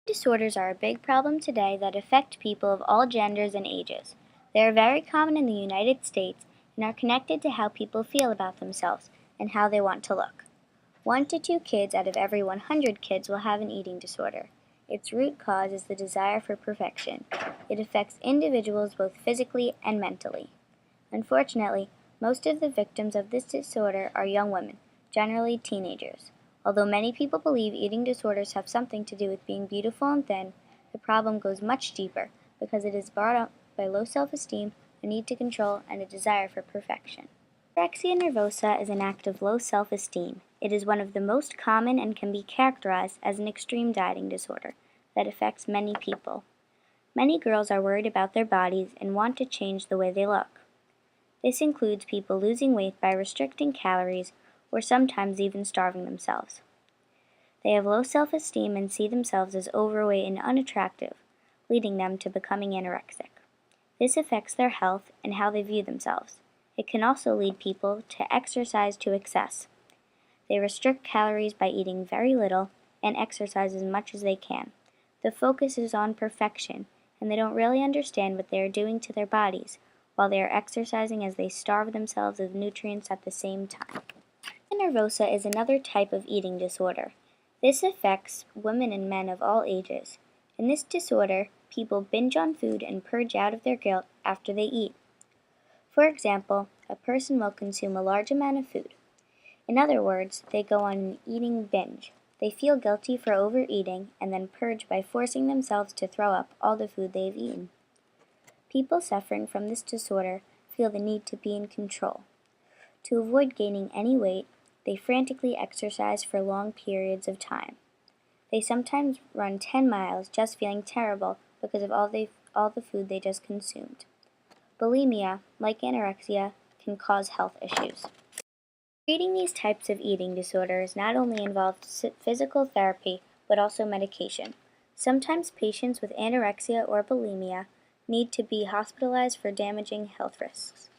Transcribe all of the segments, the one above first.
Disorders are a big problem today that affect people of all genders and ages. They are very common in the United States and are connected to how people feel about themselves and how they want to look. 1 to 2 kids out of every 100 kids will have an eating disorder. Its root cause is the desire for perfection. It affects individuals both physically and mentally. Unfortunately, most of the victims of this disorder are young women, generally teenagers. Although many people believe eating disorders have something to do with being beautiful and thin, the problem goes much deeper because it is brought up by low self-esteem, a need to control, and a desire for perfection. Anorexia nervosa is an act of low self-esteem. It is one of the most common and can be characterized as an extreme dieting disorder that affects many people. Many girls are worried about their bodies and want to change the way they look. This includes people losing weight by restricting calories or sometimes even starving themselves. They have low self-esteem and see themselves as overweight and unattractive, leading them to becoming anorexic. This affects their health and how they view themselves. It can also lead people to exercise to excess. They restrict calories by eating very little and exercise as much as they can. The focus is on perfection, and they don't really understand what they are doing to their bodies while they are exercising as they starve themselves of nutrients at the same time. Nervosa is another type of eating disorder. This affects women and men of all ages. In this disorder, people binge on food and purge out of their guilt after they eat. For example, a person will consume a large amount of food. In other words, they go on an eating binge. They feel guilty for overeating and then purge by forcing themselves to throw up all the food they've eaten. People suffering from this disorder feel the need to be in control. To avoid gaining any weight, they frantically exercise for long periods of time. They sometimes run 10 miles just feeling terrible because of all the food they just consumed. Bulimia, like anorexia, can cause health issues. Treating these types of eating disorders not only involves physical therapy but also medication. Sometimes patients with anorexia or bulimia need to be hospitalized for damaging health risks.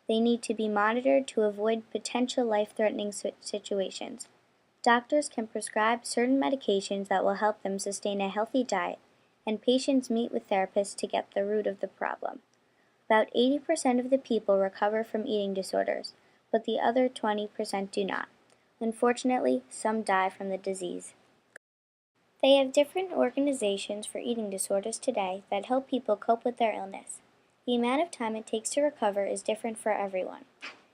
They need to be monitored to avoid potential life-threatening situations. Doctors can prescribe certain medications that will help them sustain a healthy diet, and patients meet with therapists to get the root of the problem. About 80% of the people recover from eating disorders, but the other 20% do not. Unfortunately, some die from the disease. They have different organizations for eating disorders today that help people cope with their illness. The amount of time it takes to recover is different for everyone.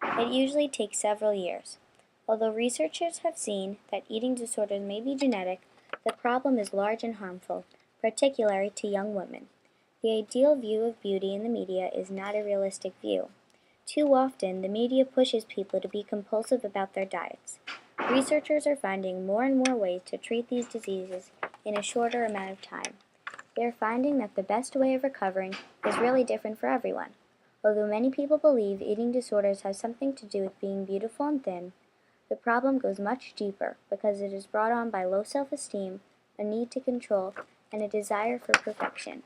It usually takes several years. Although researchers have seen that eating disorders may be genetic, the problem is large and harmful, particularly to young women. The ideal view of beauty in the media is not a realistic view. Too often, the media pushes people to be compulsive about their diets. Researchers are finding more and more ways to treat these diseases in a shorter amount of time. They are finding that the best way of recovering is really different for everyone. Although many people believe eating disorders have something to do with being beautiful and thin, the problem goes much deeper because it is brought on by low self-esteem, a need to control, and a desire for perfection.